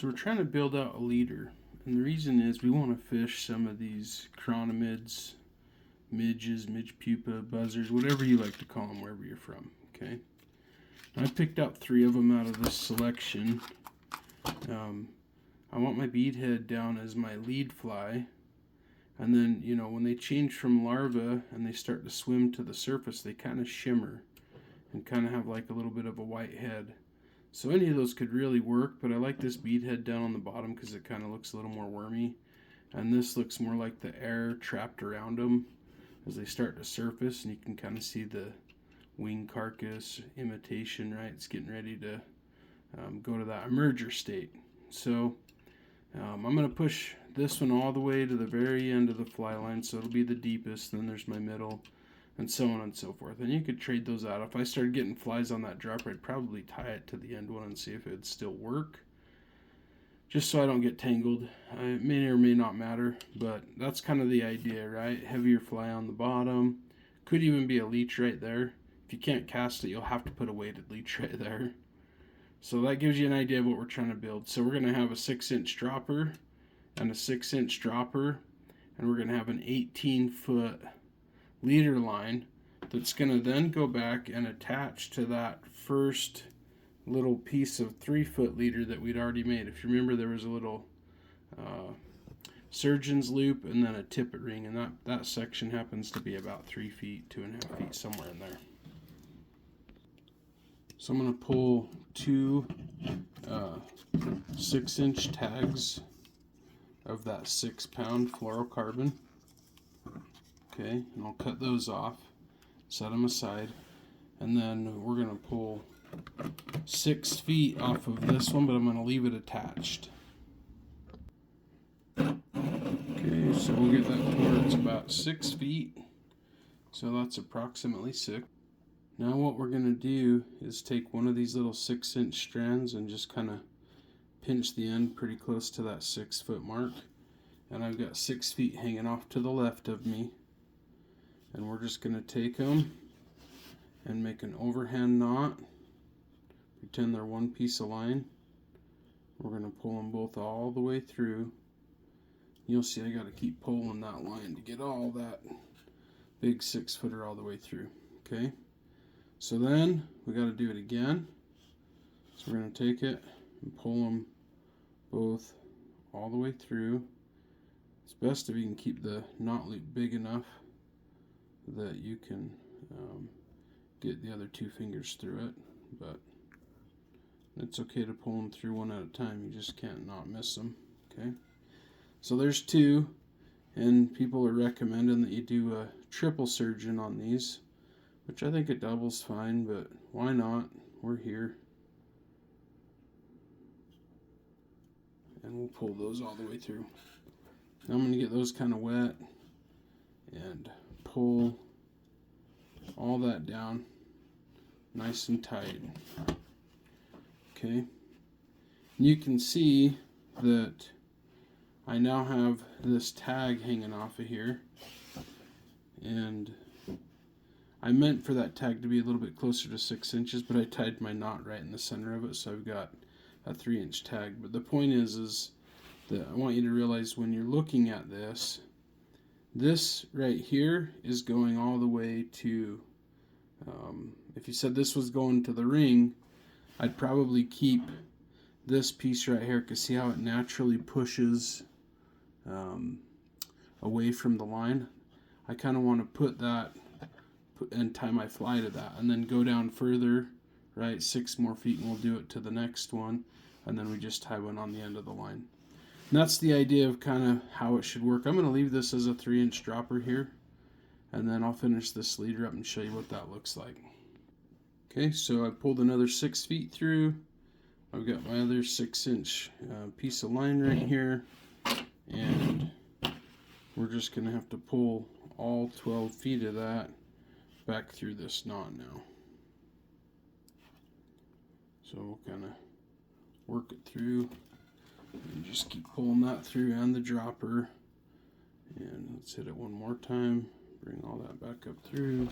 So we're trying to build out a leader, and the reason is we want to fish some of these chironomids, midges, midge pupa, buzzers, whatever you like to call them, wherever you're from. Okay. I picked out 3 of them out of this selection. I want my bead head down as my lead fly, and then when they change from larva and they start to swim to the surface, they kind of shimmer and kind of have like a little bit of a white head. So any of those could really work, but I like this bead head down on the bottom because it kind of looks a little more wormy, and this looks more like the air trapped around them as they start to surface, and you can kind of see the wing carcass imitation, right? It's getting ready to go to that emerger state. So I'm going to push this one all the way to the very end of the fly line, so it'll be the deepest, then there's my middle, and so on and so forth. And you could trade those out. If I started getting flies on that dropper, I'd probably tie it to the end one and see if it'd still work, just so I don't get tangled. It may or may not matter, but that's kind of the idea, right? Heavier fly on the bottom. Could even be a leech right there. If you can't cast it, you'll have to put a weighted leech right there. So that gives you an idea of what we're trying to build. So we're going to have a 6-inch dropper and a 6-inch dropper, and we're going to have an 18-foot leader line that's going to then go back and attach to that first little piece of 3-foot leader that we'd already made. If you remember, there was a little surgeon's loop and then a tippet ring, and that section happens to be about 3 feet, 2.5 feet, somewhere in there. So I'm going to pull 2 6-inch tags of that 6-pound fluorocarbon. Okay, and I'll cut those off, set them aside, and then we're going to pull 6 feet off of this one, but I'm going to leave it attached. Okay, so we'll get that to where it's about 6 feet, so that's approximately 6. Now what we're going to do is take one of these little 6-inch strands and just kind of pinch the end pretty close to that 6-foot mark. And I've got 6 feet hanging off to the left of me. And we're just going to take them and make an overhand knot. Pretend they're one piece of line. We're going to pull them both all the way through. You'll see I got to keep pulling that line to get all that big 6-footer all the way through. Okay. So then we got to do it again. So we're going to take it and pull them both all the way through. It's best if you can keep the knot loop big enough that you can get the other 2 fingers through it, but it's okay to pull them through one at a time. You just can't not miss them. Okay. So there's 2, and people are recommending that you do a triple surgeon on these, which I think a double's fine, but why not? We're here. And we'll pull those all the way through. Now I'm going to get those kind of wet and pull all that down nice and tight. Okay. You can see that I now have this tag hanging off of here, and I meant for that tag to be a little bit closer to 6 inches, but I tied my knot right in the center of it, so I've got a 3-inch tag. But the point is that I want you to realize when you're looking at this right here is going all the way to, if you said this was going to the ring, I'd probably keep this piece right here, because see how it naturally pushes away from the line? I kind of want to put that and tie my fly to that, and then go down further, right, 6 more feet, and we'll do it to the next one, and then we just tie one on the end of the line. And that's the idea of kind of how it should work. I'm going to leave this as a 3-inch dropper here, and then I'll finish this leader up and show you what that looks like. Okay, so I pulled another 6 feet through. I've got my other 6-inch piece of line right here, and we're just going to have to pull all 12 feet of that back through this knot now. So we'll kind of work it through and just keep pulling that through, and the dropper. And let's hit it one more time, bring all that back up through,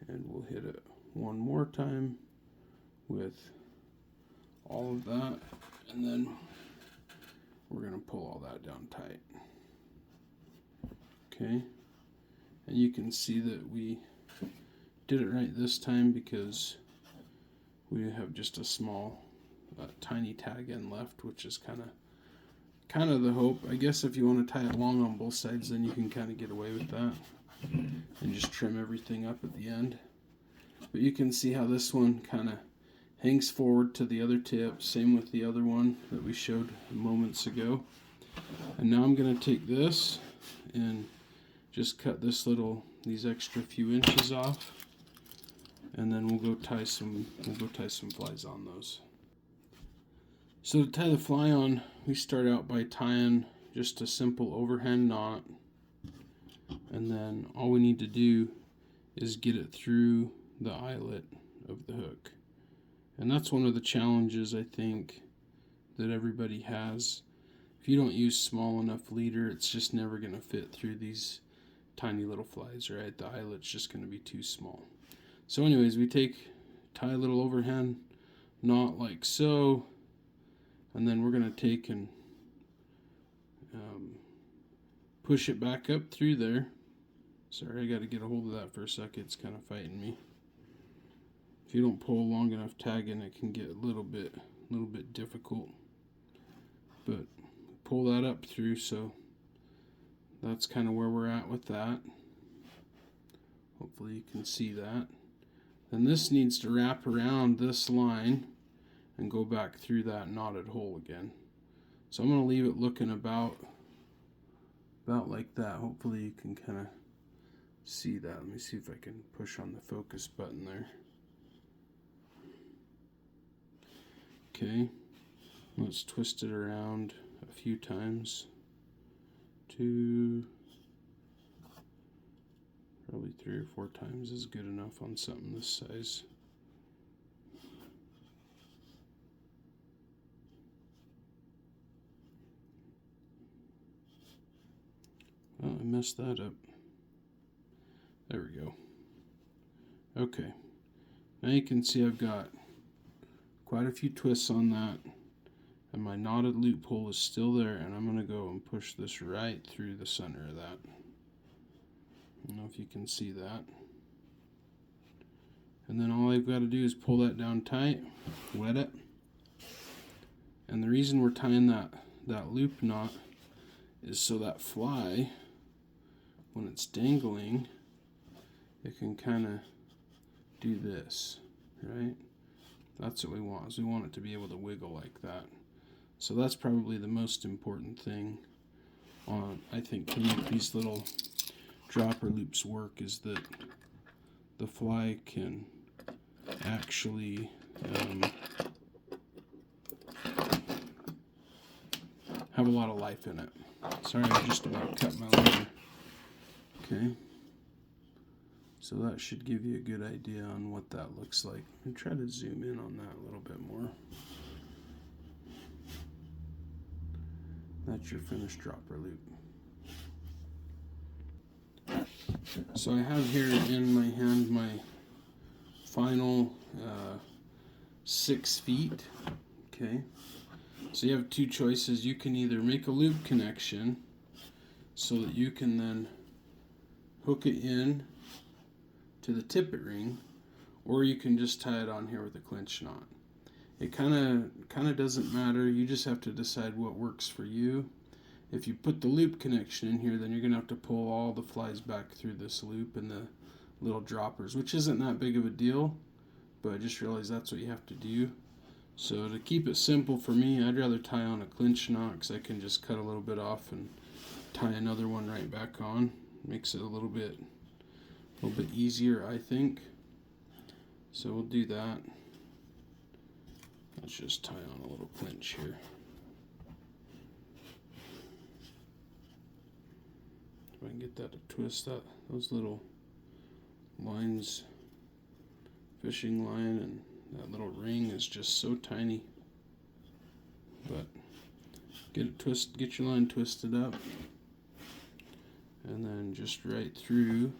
and we'll hit it one more time with all of that, and then we're going to pull all that down tight. Okay, and you can see that we did it right this time because we have just a small tiny tag end left, which is kind of the hope. I guess if you want to tie it long on both sides, then you can kind of get away with that and just trim everything up at the end. But you can see how this one kind of hangs forward to the other tip, same with the other one that we showed moments ago. And now I'm going to take this and just cut these extra few inches off, and then we'll go tie some flies on those. So to tie the fly on, we start out by tying just a simple overhand knot, and then all we need to do is get it through the eyelet of the hook. And that's one of the challenges I think that everybody has. If you don't use small enough leader, it's just never going to fit through these tiny little flies, right? The eyelet's just going to be too small. So anyways, we tie a little overhand knot like so, and then we're going to take and push it back up through there. Sorry, I got to get a hold of that for a second. It's kind of fighting me. If you don't pull long enough tagging, it can get a little bit difficult. But pull that up through, so that's kind of where we're at with that. Hopefully you can see that. Then this needs to wrap around this line and go back through that knotted hole again. So I'm going to leave it looking about like that. Hopefully you can kind of see that. Let me see if I can push on the focus button there. Okay, let's twist it around a few times. Probably 3 or 4 times is good enough on something this size. Oh, I messed that up. There we go. Okay, now you can see I've got quite a few twists on that, and my knotted loophole is still there, and I'm going to go and push this right through the center of that. I don't know if you can see that. And then all I've got to do is pull that down tight, wet it. And the reason we're tying that loop knot is so that fly, when it's dangling, it can kind of do this, right? That's what we want, is we want it to be able to wiggle like that. So that's probably the most important thing I think, to make these little dropper loops work, is that the fly can actually have a lot of life in it. Sorry, I just about cut my leader. Okay. So that should give you a good idea on what that looks like. And try to zoom in on that a little bit more. That's your finished dropper loop. So I have here in my hand my final 6 feet. Okay. So you have 2 choices. You can either make a loop connection so that you can then hook it in to the tippet ring, or you can just tie it on here with a clinch knot. It kind of doesn't matter. You just have to decide what works for you. If you put the loop connection in here, then you're going to have to pull all the flies back through this loop and the little droppers, which isn't that big of a deal, but I just realized that's what you have to do. So to keep it simple for me, I'd rather tie on a clinch knot, because I can just cut a little bit off and tie another one right back on. Makes it a little bit easier, I think. So we'll do that. Let's just tie on a little clinch here. If I can get that to twist, those little lines, fishing line and that little ring is just so tiny. But get your line twisted up, and then just right through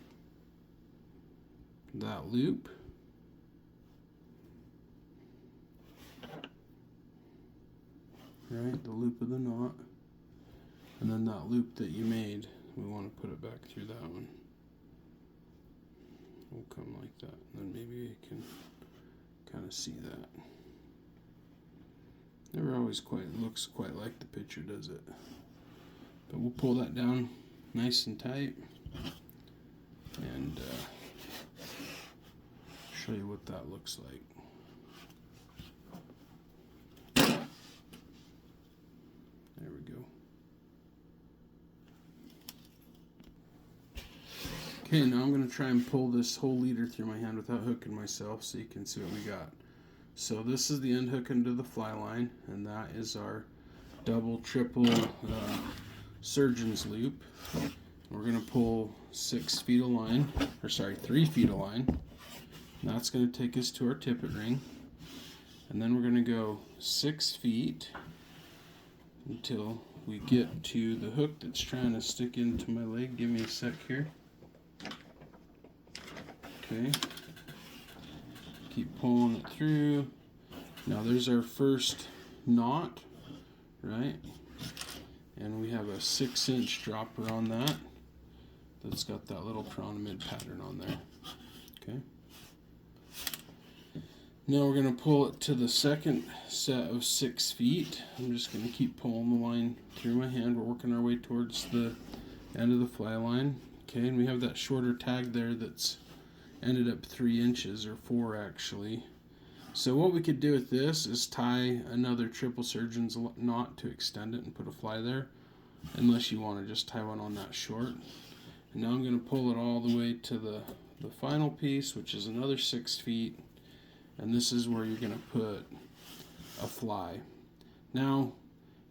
that loop. right? The loop of the knot. And then that loop that you made, we want to put it back through that one. We'll come like that, and then maybe you can kind of see that. Never always quite looks quite like the picture, does it? But we'll pull that down nice and tight and show you what that looks like. There we go. Okay, now I'm going to try and pull this whole leader through my hand without hooking myself so you can see what we got. So this is the end hook into the fly line, and that is our double, triple surgeon's loop. We're going to pull 6 feet of line, or sorry, 3 feet of line. And that's going to take us to our tippet ring. And then we're going to go 6 feet until we get to the hook that's trying to stick into my leg. Give me a sec here. Okay. Keep pulling it through. Now there's our first knot, right? And we have a 6-inch dropper on that. That's got that little chironomid pattern on there. Okay. Now we're going to pull it to the second set of 6 feet. I'm just going to keep pulling the line through my hand. We're working our way towards the end of the fly line. Okay, and we have that shorter tag there that's ended up 3 inches, or 4 actually. So what we could do with this is tie another triple surgeon's knot to extend it and put a fly there, unless you want to just tie one on that short. And now I'm going to pull it all the way to the final piece, which is another 6 feet, and this is where you're going to put a fly. Now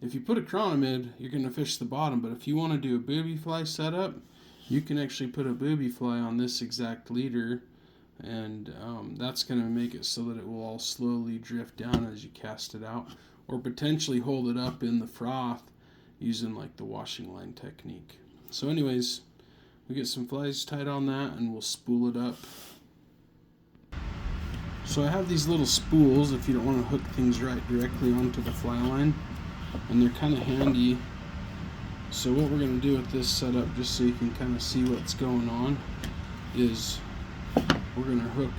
if you put a chironomid, you're going to fish the bottom, but if you want to do a booby fly setup, you can actually put a booby fly on this exact leader, and that's going to make it so that it will all slowly drift down as you cast it out, or potentially hold it up in the froth using like the washing line technique. So anyways, we get some flies tied on that and we'll spool it up. So I have these little spools if you don't want to hook things right directly onto the fly line, and they're kind of handy. So what we're going to do with this setup, just so you can kind of see what's going on, is we're going to hook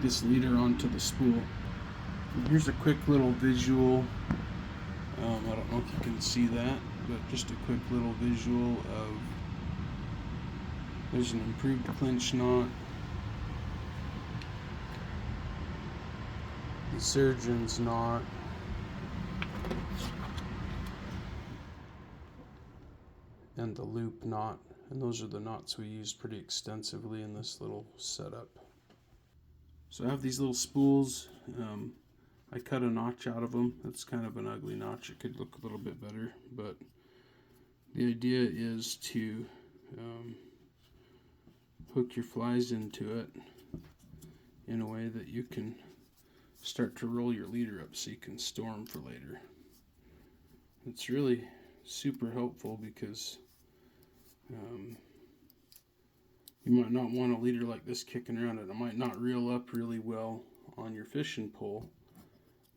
this leader onto the spool. And here's a quick little visual. I don't know if you can see that, but just a quick little visual of, there's an improved clinch knot, the surgeon's knot, and the loop knot, and those are the knots we used pretty extensively in this little setup. So I have these little spools. I cut a notch out of them. That's kind of an ugly notch. It could look a little bit better, but the idea is to hook your flies into it in a way that you can start to roll your leader up so you can store them for later. It's really super helpful because you might not want a leader like this kicking around, and it might not reel up really well on your fishing pole.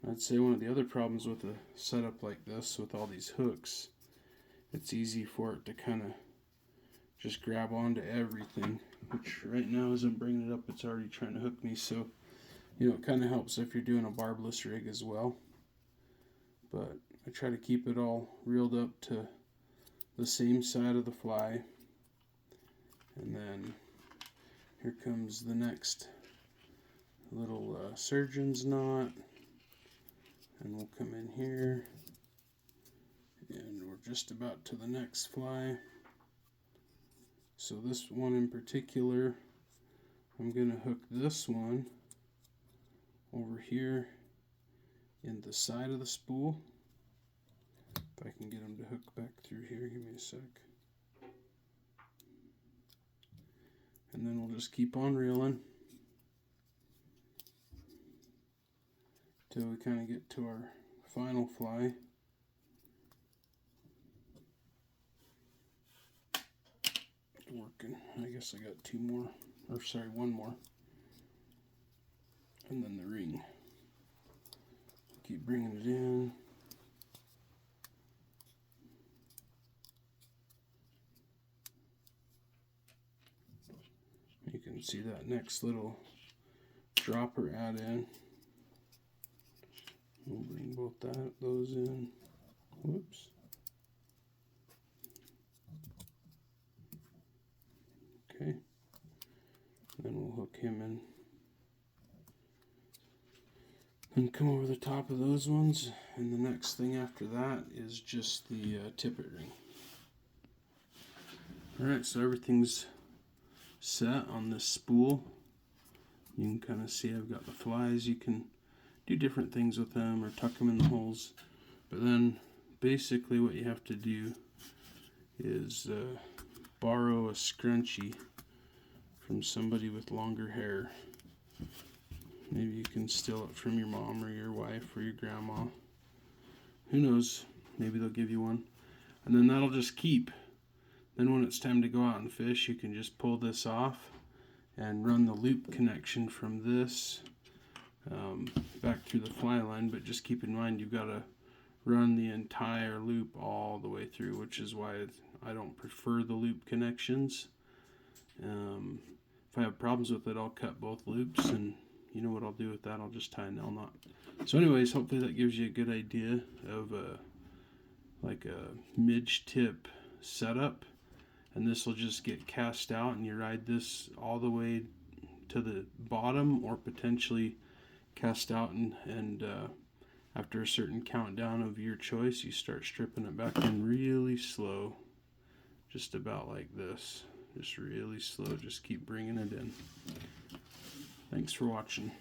I'd say one of the other problems with a setup like this with all these hooks, it's easy for it to kind of just grab onto everything, which right now as I'm bringing it up, it's already trying to hook me. So it kind of helps if you're doing a barbless rig as well. But I try to keep it all reeled up to the same side of the fly. And then here comes the next little surgeon's knot. And we'll come in here. And we're just about to the next fly. So this one in particular, I'm going to hook this one over here in the side of the spool. If I can get them to hook back through here, give me a sec. And then we'll just keep on reeling till we kind of get to our final fly. Working. I guess I got one more. And then the ring. Keep keep bringing it in. You can see that next little dropper add in. We'll bring both those in. Whoops. Okay. Then we'll hook him in. And come over the top of those ones. And the next thing after that is just the tippet ring. Alright, so everything's set on this spool. You can kind of see I've got the flies. You can do different things with them or tuck them in the holes. But then basically what you have to do is borrow a scrunchie from somebody with longer hair. Maybe you can steal it from your mom or your wife or your grandma. Who knows? Maybe they'll give you one. And then that'll just keep. Then when it's time to go out and fish, you can just pull this off and run the loop connection from this back through the fly line. But just keep in mind you've got to run the entire loop all the way through, which is why I don't prefer the loop connections. If I have problems with it, I'll cut both loops, and you know what I'll do with that? I'll just tie a nail knot. So anyways, hopefully that gives you a good idea of like a midge tip setup. And this will just get cast out, and you ride this all the way to the bottom, or potentially cast out, and after a certain countdown of your choice, you start stripping it back in really slow, just about like this. Just really slow, just keep bringing it in. Thanks for watching.